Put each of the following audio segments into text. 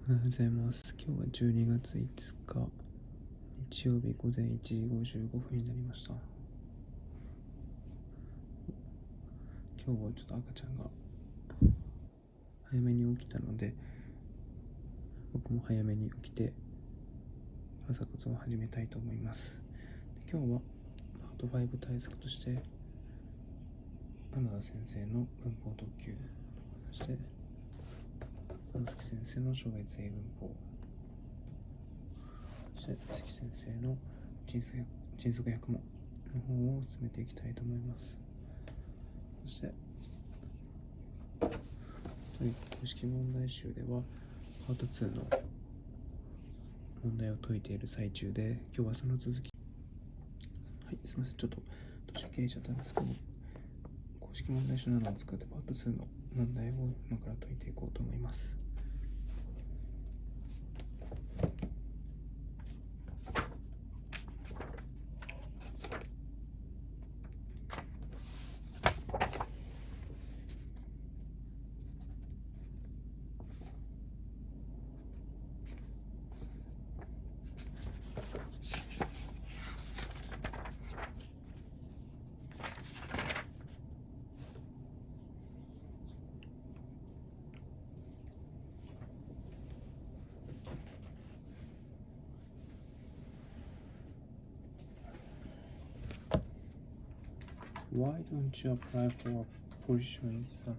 おはようございます。今日は12月5日日曜日午前1時55分になりました。今日はちょっと赤ちゃんが早めに起きたので、僕も早めに起きて朝活を始めたいと思います。今日はパート5対策として花田先生の文法特急、そして花月先生の小越英文法、そして月先生の迅速訳問の方を進めていきたいと思います。そしてTOEIC公式問題集ではパート2の問題を解いている最中で、今日はその続き、すいません、ちょっと途中切れちゃったんですけど、公式問題集7を使ってパート2の問題を今から解いていこうと思います。Why don't you apply for a position in salary?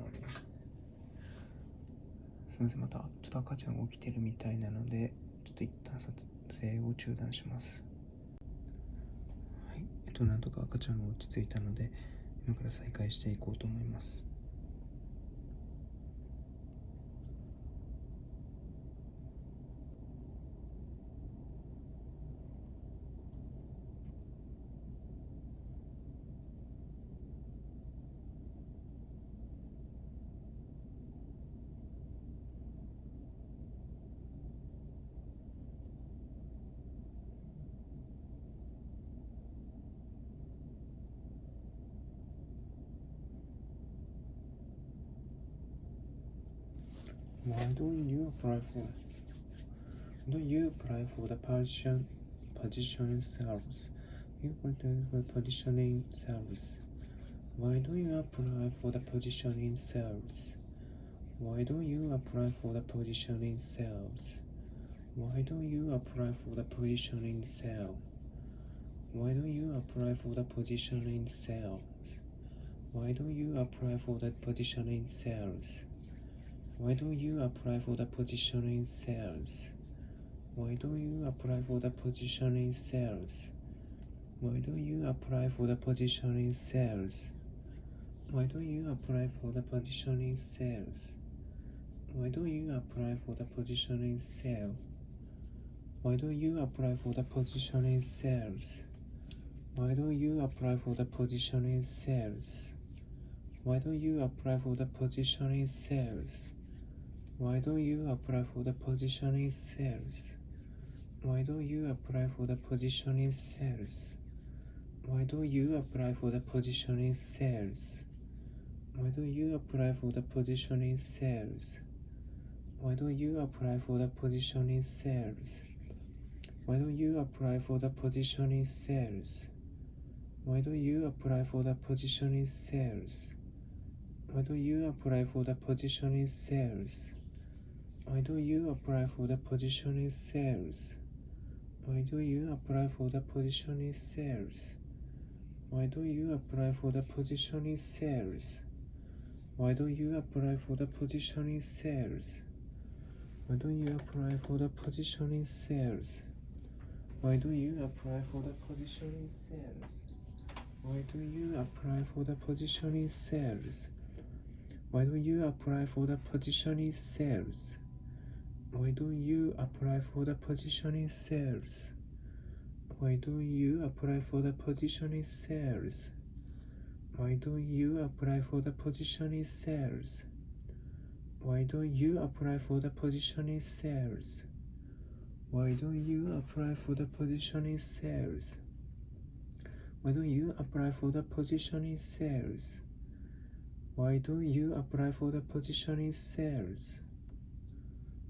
すみません、またちょっと赤ちゃんが起きてるみたいなので、ちょっと一旦撮影を中断します。なんとか赤ちゃんが落ち着いたので、今から再開していこうと思います。Why don't you apply for the position in sales? You apply for position in sales. Why don't you apply for the position in sales? Why don't you apply for the position in sales? Why don't you apply for the position in sales? Why don't you apply for the position in sales? Why don't you apply for the position in sales? Why don't you apply for the position in sales? Why don't you apply for the position in sales? Why don't you apply for the position in sales? Why don't you apply for the position in sales? Why don't you apply for the position in sales? Why don't you apply for the position in sales? Why don't you apply for the position in sales? Why don't you apply for the position in sales? Why don't you apply for the position in sales? Why don't you apply for the position in sales? Why don't you apply for the position in sales? Why don't you apply for the position in sales? Why don't you apply for the position in sales? Why don't you apply for the position in sales? Why don't you apply for the position in sales? Why don't you apply for the position in sales? Why don't you apply for the position in sales? Why don't you apply for the position in sales? Why don't you apply for the position in sales? Why don't you apply for the position in sales? Why don't you apply for the position in sales? Why don't you apply for the position in sales? Why don't you apply for the position in sales? Why don't you apply for the position in sales? Why don't you apply for the position in sales? Why don't you apply for the position in sales? Why don't you apply for the position in sales? Why don't you apply for the position in sales? Why don't you apply for the position in sales? Why don't you apply for the position in sales? Why don't you apply for the position in sales?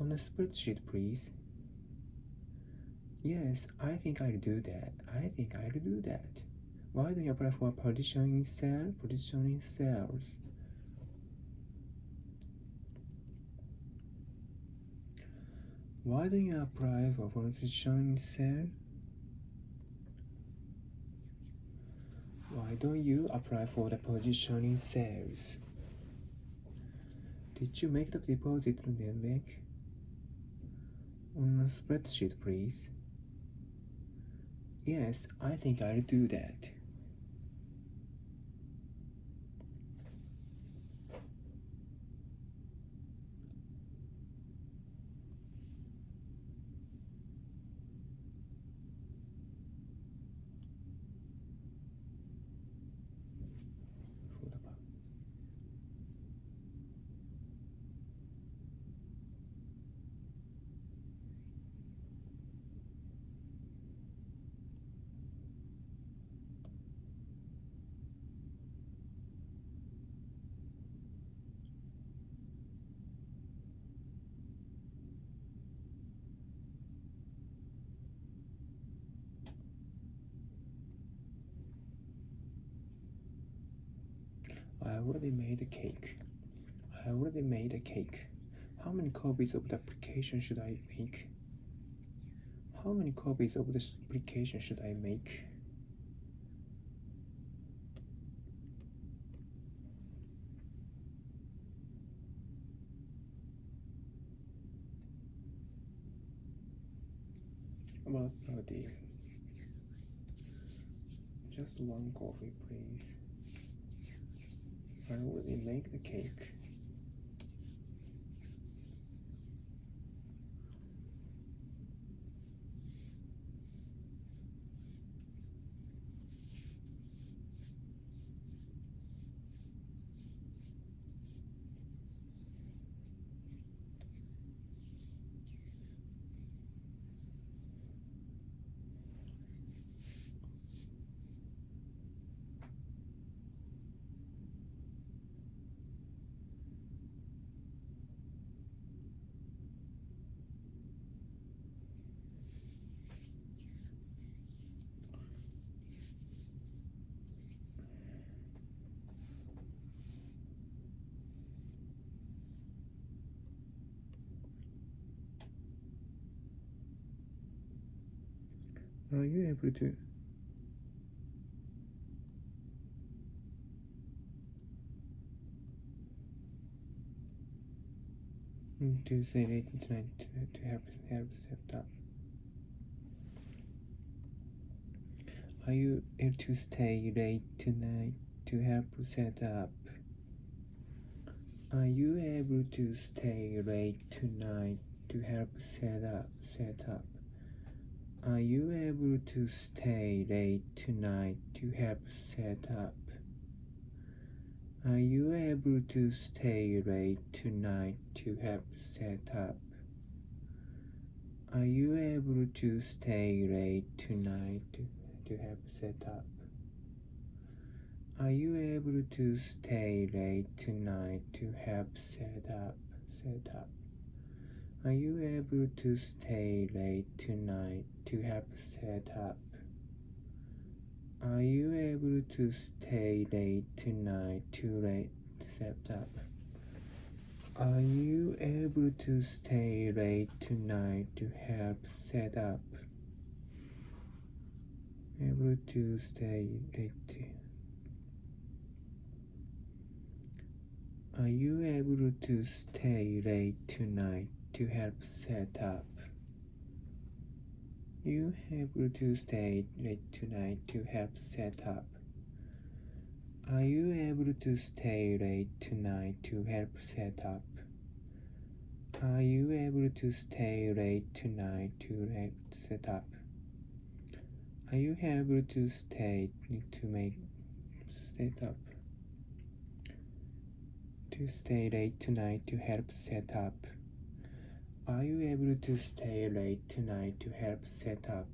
On a spreadsheet, please. Yes, I think I'll do that. Why don't you apply for a position in sales? Why don't you apply for a position in sales? Why don't you apply for the position in sales? Did you make the deposit in the bank? On a spreadsheet, please. Yes, I think I'll do that. I already made a cake. How many copies of the application should I make? About party. Just one coffee, please. I already make the cake. Are you able to stay late tonight to help set up? Are you able to stay late tonight to help set up? Are you able to stay late tonight to help set up? Are you able to stay late tonight to help set up? Are you able to stay late tonight to help set up? Are you able to stay late tonight to help set up? Are you able to stay late tonight to help set up? Are you able to stay late tonight to help set up? Are you able to stay late tonight to set up? Are you able to stay late tonight to help set up? Able to stay late. Are you able to stay late tonight to help set up? You able to stay late tonight to help set up? Are you able to stay late tonight to help set up? Are you able to stay late tonight to help set up? Are you able to stay to make set up? To stay late tonight to help set up? Are you able to stay late tonight to help set up?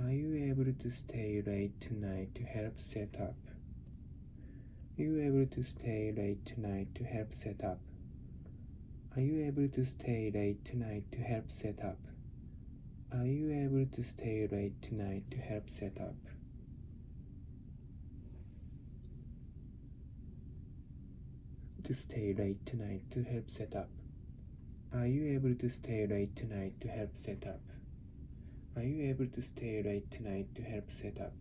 Are you able to stay late tonight to help set up? Are you able to stay late tonight to help set up? Are you able to stay late tonight to help set up? Are you able to stay late tonight to help set up? To stay late tonight to help set up. Are you able to stay late tonight to help set up? Are you able to stay late tonight to help set up?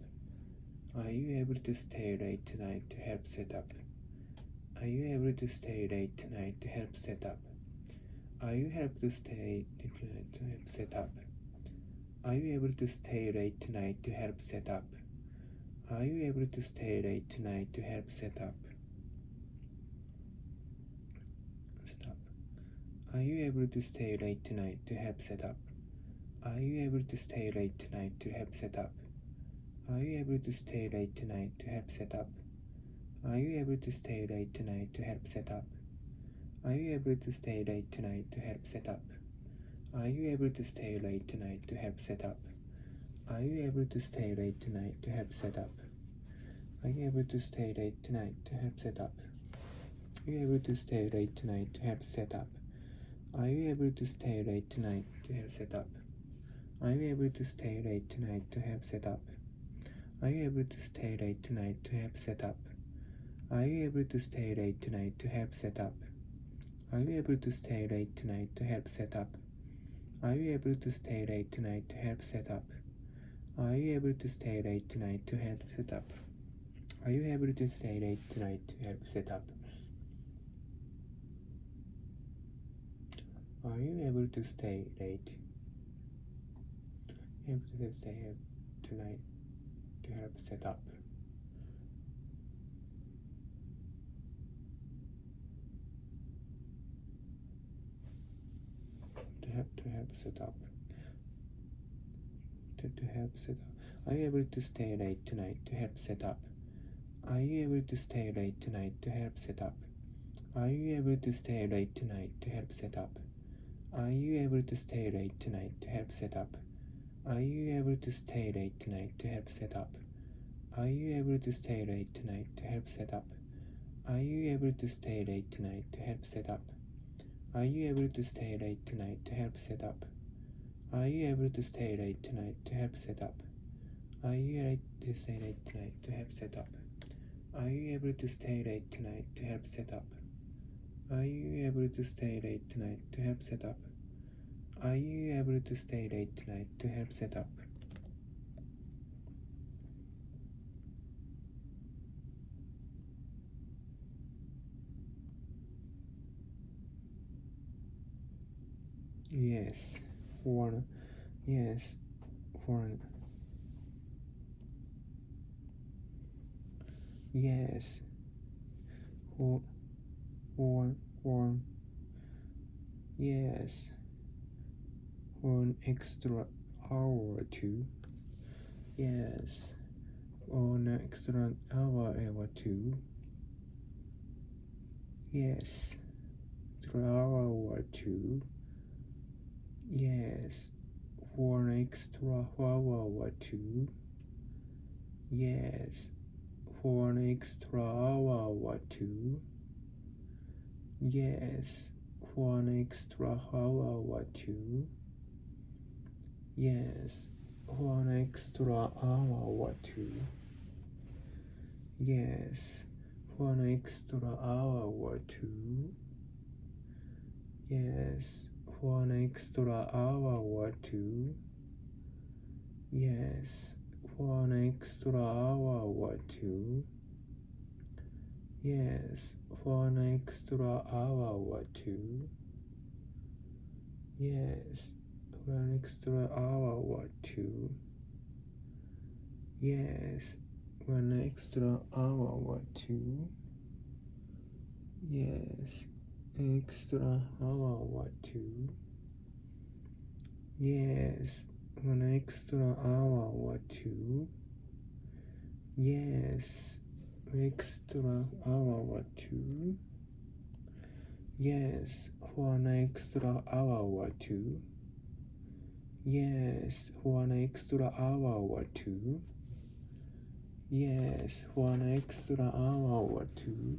Are you able to stay late tonight to help set up? Are you able to stay late tonight to help set up? Are you able to stay late tonight to help set up? Are you able to stay late tonight to help set up? Are you able to stay late tonight to help set up? Are you able to stay late tonight to help set up? Are you able to stay late tonight to help set up? Are you able to stay late tonight to help set up? Are you able to stay late tonight to help set up? Are you able to stay late tonight to help set up? Are you able to stay late tonight to help set up? Are you able to stay late tonight to help set up? Are you able to stay late tonight to help set up? Are you able to stay late tonight to help set up? Are you able to stay late tonight to help set up? Are you able to stay late tonight to help set up? Are you able to stay late tonight to help set up? Are you able to stay late tonight to help set up? Are you able to stay late tonight to help set up? Are you able to stay late tonight to help set up? Are you able to stay late tonight to help set up? Are you able to stay late tonight to help set up? Are you able to stay late? Able to stay tonight to help set up? To help set up. To help set up. Are you able to stay late tonight to help set up? Are you able to stay late tonight to help set up? Are you able to stay late tonight to help set up? Are you able to stay late tonight to help set up? Are you able to stay late tonight to help set up? Are you able to stay late tonight to help set up? Are you able to stay late tonight to help set up? Are you able to stay late tonight to help set up? Are you able to stay late tonight to help set up? Are you able to stay late tonight to help set up? Are you able to stay late tonight to help set up? Are you able to stay late tonight to help set up? Are you able to stay late tonight to help set up? Yes, one. Yes, one. Yes, one. Yes, one extra hour or two. Yes, one extra hour or two. Yes, extra hour or two. Yes, one extra hour or two. Yes, one extra hour or two. Yes, one extra hour or two. Yes, one extra hour or two. Yes, one extra hour or two. Yes, one extra hour or two. Yes, one extra hour or two. Yes, one extra hour or two. Yes, one extra hour or two. Yes, one extra hour or two. Yes, extra hour or two. Yes, one extra hour or two. Yes, extra hour or two. Yes, one extra hour or two. Yes, one extra hour or two. Yes, one extra hour or two.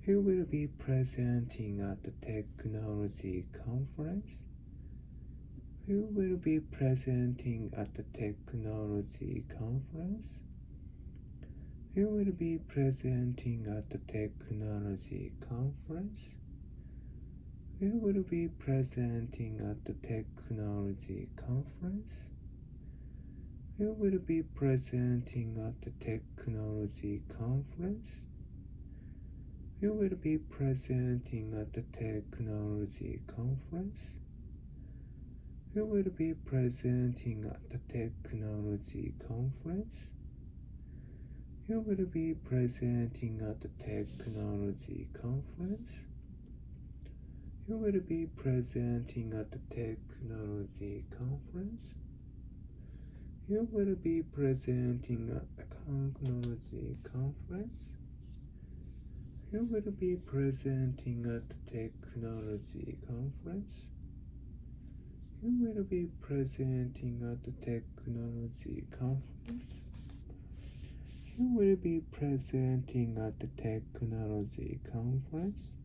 Who will be presenting at the technology conference? Who will be presenting at the technology conference? Who will be presenting at the technology conference? Who will be presenting at the technology conference? Who will be presenting at the technology conference? Who will be presenting at the technology conference? Who will be presenting at the technology conference? Who will be presenting at the technology conference? Who will be presenting at the technology conference? Who will be presenting at the technology conference? Who will be presenting at the technology conference? Who will be presenting at the technology conference? Who will be presenting at the technology conference?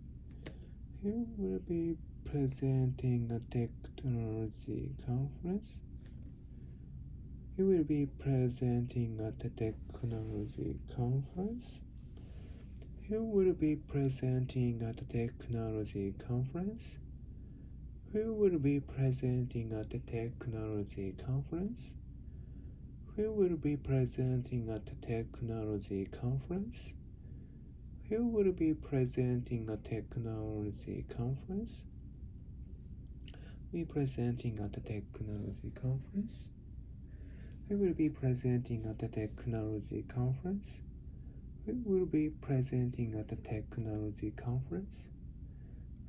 Who will be presenting at the technology conference? Who will be presenting at the technology conference? Who will be presenting at the technology conference? Who will be presenting at the technology conference? Who will be presenting at the technology conference? Who will be presenting at technology conference? Be presenting at the technology conference? Who will be presenting at the technology conference? Who will be presenting at the technology conference?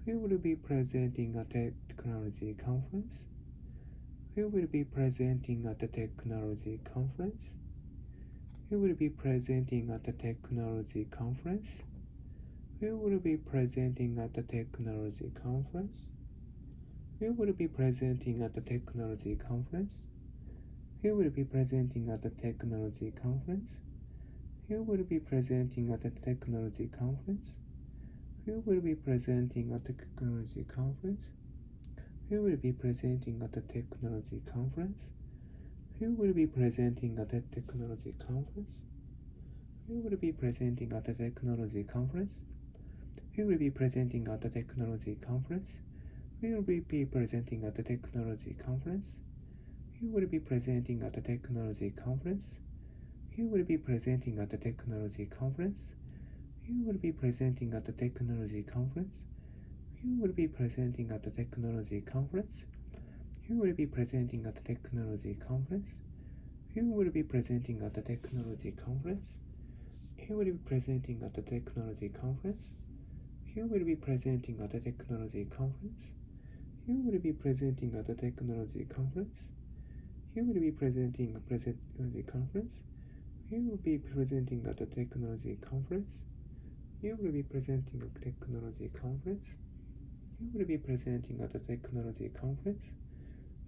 Who will be presenting at the technology conference? Who will be presenting at the technology conference? Who will be presenting at the technology conference? Who will be presenting at the technology conference? Who will be presenting at the technology conference? Who will be presenting at the technology conference? Who will be presenting at the technology conference? Who will be presenting at the technology conference? Who will be presenting at the technology conference? Who will be presenting at the technology conference? Who will be presenting at the technology conference? Who will be presenting at the technology conference? Who will be presenting at the technology conference? Who will be presenting at the technology conference? Who will be presenting at the technology conference? Who will be presenting at the technology conference? Who will be presenting at the technology conference? Who will be presenting at the technology conference? Who will be presenting at the technology conference? Who will be presenting at the technology conference? Who will be presenting at the technology conference? Who will be presenting at the technology conference? Who will be presenting at the technology conference? Who will be presenting at the technology conference? Who will be presenting at the technology conference? Who will be presenting at the technology conference?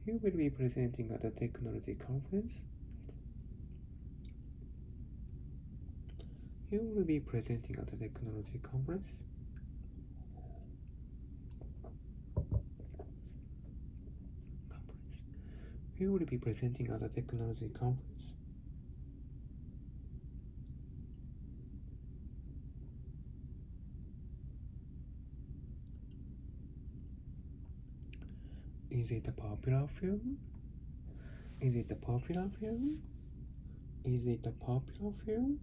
Who will be presenting at the technology conference? Who will be presenting at the technology conference? Who will be presenting at the technology conference? Is it a popular film? Is it a popular film? Is it a popular film?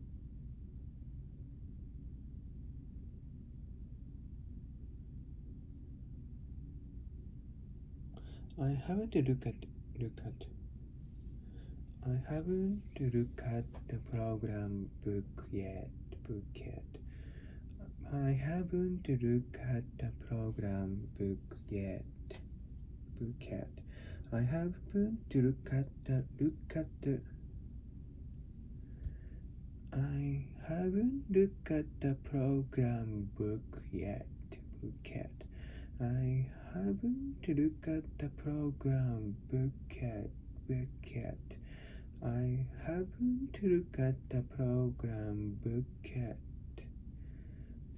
I haven't looked at the program book yet. I haven't looked at the program book yet. I haven't looked at the program book yet. I haven't looked at the program book yet. I haven't looked at the program book yet.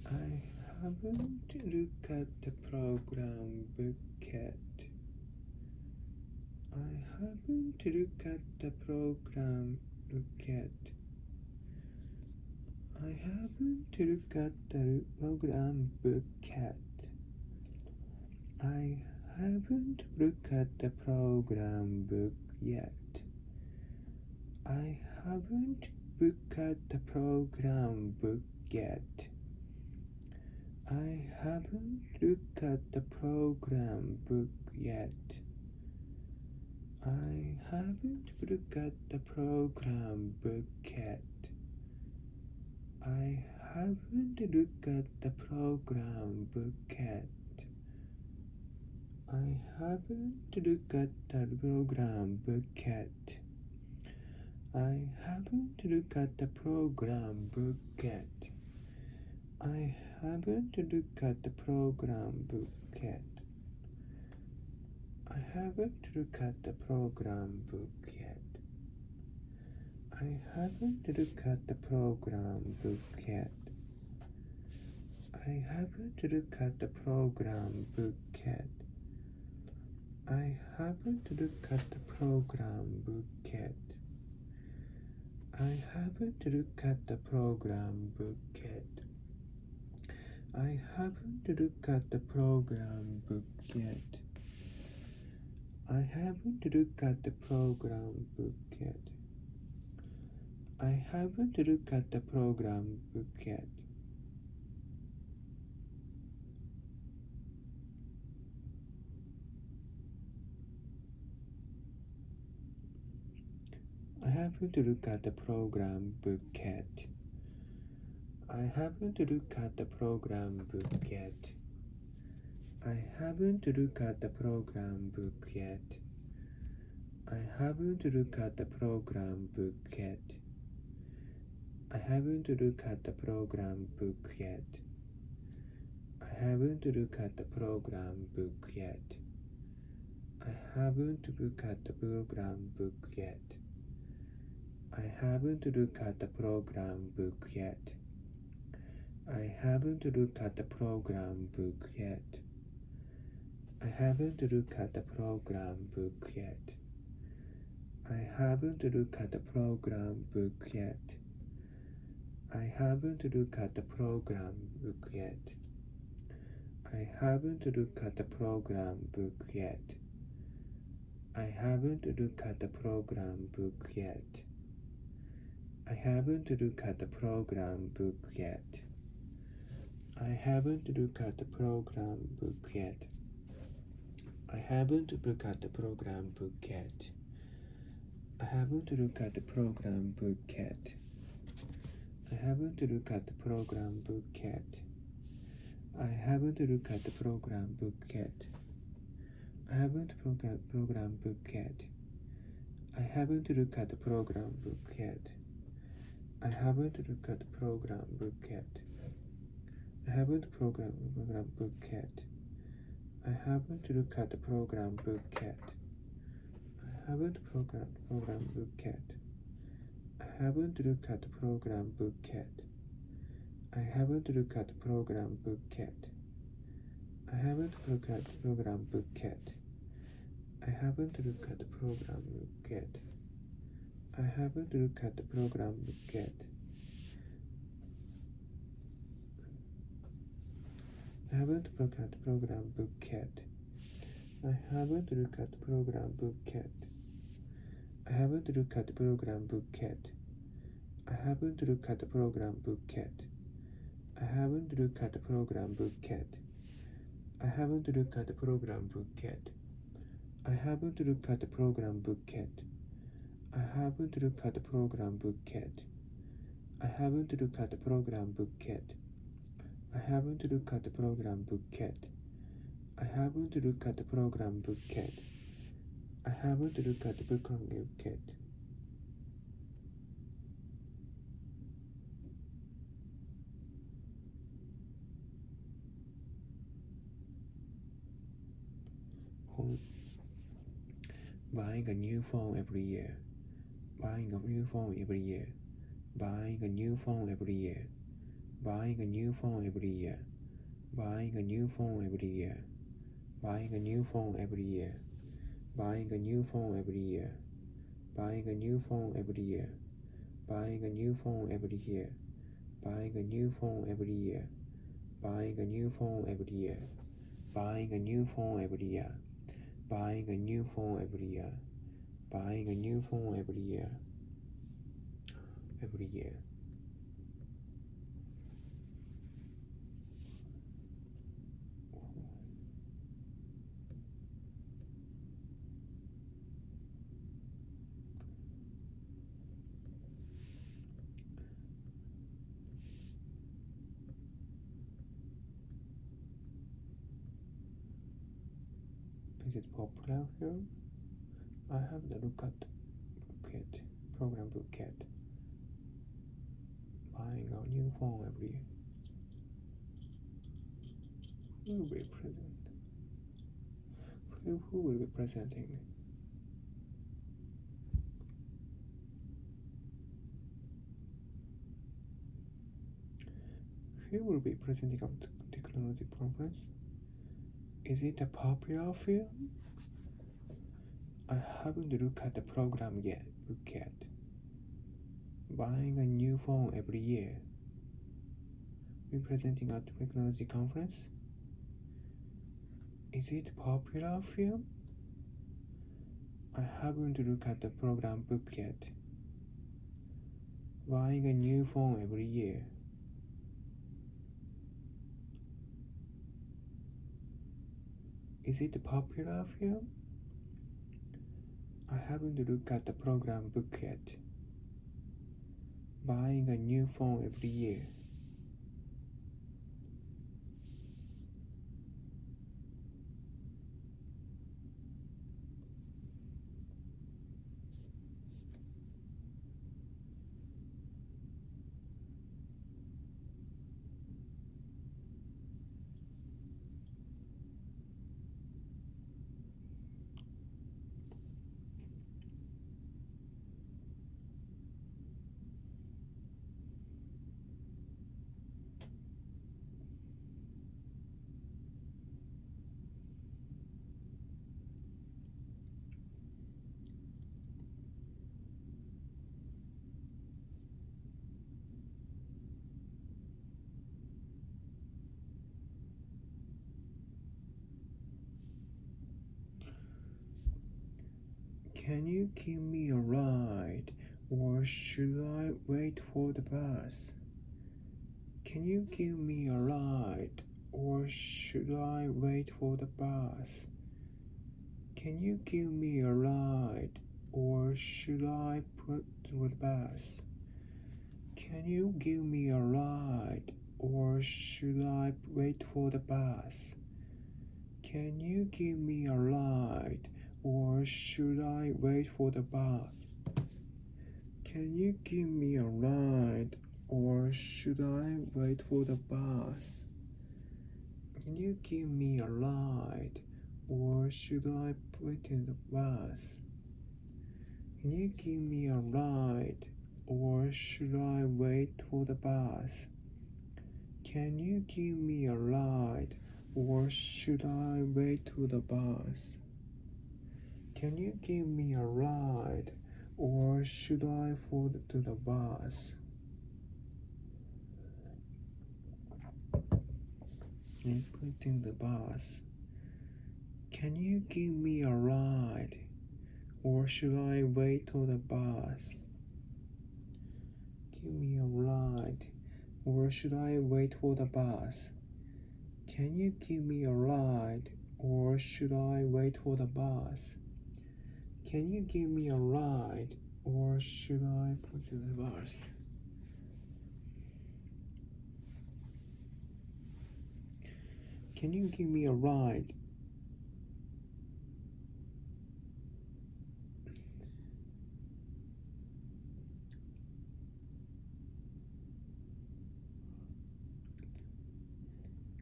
I haven't looked at the program book yet. I haven't looked at the program book yet. I haven't looked at the program book yet. I haven't looked at the program book yet. I haven't looked at the program book yet. I haven't looked at the program book yet. I haven't looked at the program book yet. I haven't looked at the program book yet. I haven't looked at the program book yet. I haven't looked at the program book yet. I haven't looked at the program book yet. I haven't looked at the program book yet. I haven't looked at the program book yet. I haven't looked at the program book yet. I haven't looked at the program book yet. I haven't looked at the program book yet. I haven't looked at the program book yet. I haven't looked at the program book yet. I haven't looked at the program book yet. I haven't looked at the program book yet. I haven't looked at the program book yet. I haven't looked at the program book yet. I haven't looked at the program book yet. I haven't looked at the program book yet. I haven't looked at the program book yet. I haven't looked at the program book yet. I haven't looked at the program book yet. I haven't looked at the program book yet. I haven't looked at the program book yet. I haven't looked at the program book yet. I haven't looked at the program book yet. I haven't looked at the program book yet. I haven't looked at the program book yet. I haven't looked at the program book yet. I haven't looked at the program book yet. I haven't looked at the program book yet. I haven't looked at the program book yet. I haven't looked at the program book yet. I haven't looked at the program book yet. I haven't looked at the program book yet. I haven't looked at the program book yet. I haven't looked at the program book yet. I haven't program book yet. I haven't looked at the program book yet. I haven't program book yet. I haven't looked at the program book yet. I haven't looked at the program book yet. I haven't looked at the program book yet. I haven't looked at the program book yet. I haven't looked at the program book yet. I haven't looked at the program book yet. I haven't looked at the program book yet. I haven't looked at the program book yet. I haven't looked at the program book yet. I haven't looked at the program book yet. I haven't looked at the program book yet. I haven't looked at the program book yet. I haven't looked at the program book yet. I haven't looked at the program book yet. I haven't looked at the program book yet. I haven't looked at the program book yet. I haven't looked at the program book yet. Buying a new phone every year. Buying a new phone every year. Buying a new phone every year. Buying a new phone every year. Buying a new phone every year. Buying a new phone every year. Buying a new phone every year. Buying a new phone every year. Buying a new phone every year. Buying a new phone every year. Buying a new phone every year. Buying a new phone every year. Buying a new phone every year. Buying a new phone every year. Every year. Is it popular film? I have the look at booklet, program booklet. Buying a new phone every year. Who will be present? Who will be presenting? Who will be presenting at technology conference? Is it a popular film? I haven't looked at the program yet. Buying a new phone every year. Be presenting at technology conference? Is it a popular film? I haven't looked at the program book yet. Buying a new phone every year. Is it a popular film? I haven't looked at the program book yet. Buying a new phone every year. Can you give me a ride, or should I wait for the bus? Can you give me a ride, or should I wait for the bus? Can you give me a ride, or should I put the bus? Can you give me a ride, or should I wait for the bus? Can you give me a ride, or should I wait for the bus? Can you give me a ride, or should I wait for the bus? Can you give me a ride, or should I wait in the bus? Can you give me a ride, or should I wait for the bus? Can you give me a ride, or should I wait for the bus? Can you give me a ride, or should I fall to the bus? Putting the bus. Can you give me a ride, or should I wait for the bus? Give me a ride, or should I wait for the bus? Can you give me a ride, or should I wait for the bus? Can you give me a ride, or should I put to the bus? Can you give me a ride?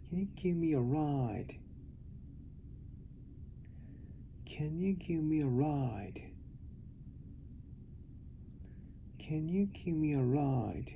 Can you give me a ride? Can you give me a ride? Can you give me a ride?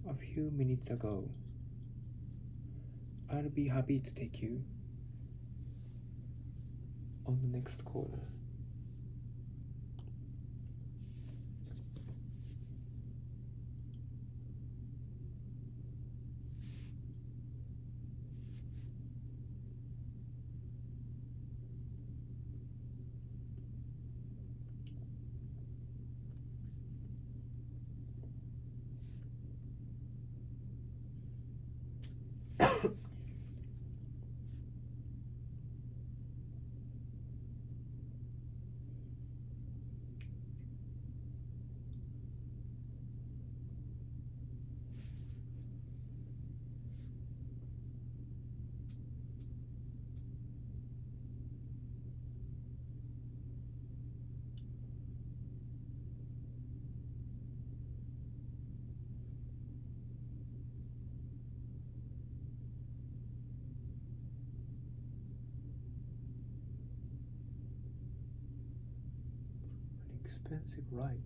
A few minutes ago. I'll be happy to take you on the next corner. Expensive ride.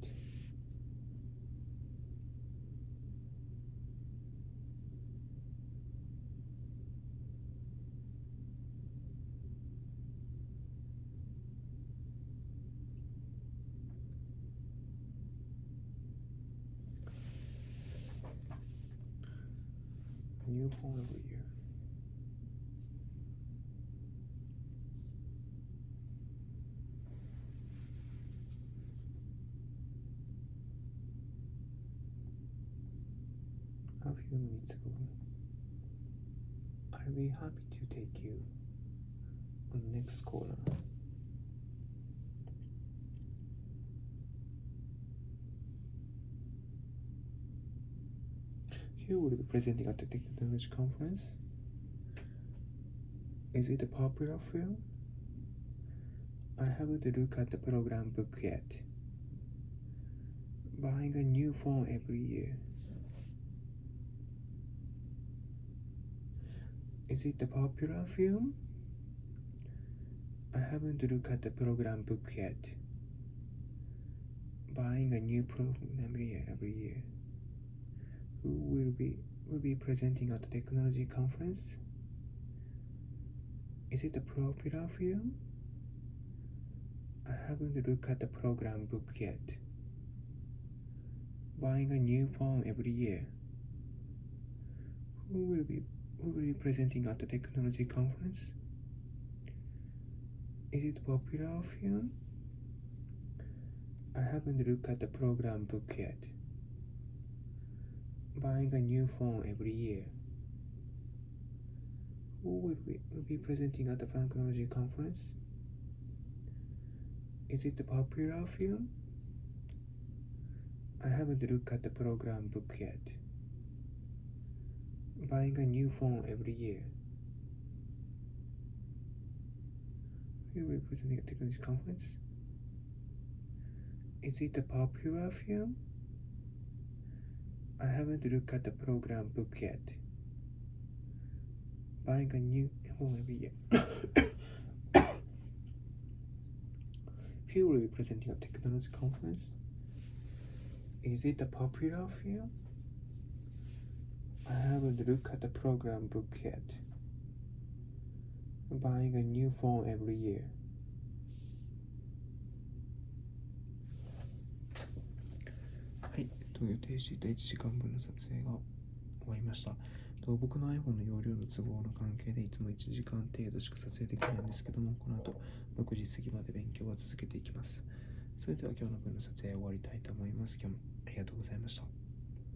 New phone every year. A few minutes ago, I'll be happy to take you on the next corner. Who will be presenting at the technology conference? Is it a popular film? I haven't looked at the program book yet. Buying a new phone every year. Is it a popular film? I haven't looked at the program book yet. Buying a new program every year. Who will be presenting at the technology conference? Is it a popular film? I haven't looked at the program book yet. Buying a new phone every year. Who will be presenting at the technology conference? Is it a popular film? I haven't looked at the program book yet. Buying a new phone every year. Who will be presenting at the technology conference? Is it a popular film? I haven't looked at the program book yet. Buying a new phone every year. Who will be presenting at the technology conference? Is it a popular film? I haven't looked at the program book yet. Buying a new phone every year. Who will be presenting at the technology conference? Is it a popular film? I haven't looked at the program book yet. Buying a new phone every year. はい、予定していた1時間分の撮影が終わりました。僕の iPhone の容量の都合の関係でいつも1時間程度しか撮影できないんですけども、この後6時過ぎまで勉強は続けていきます。それでは今日の分の撮影を終わりたいと思います。今日もありがとうございました。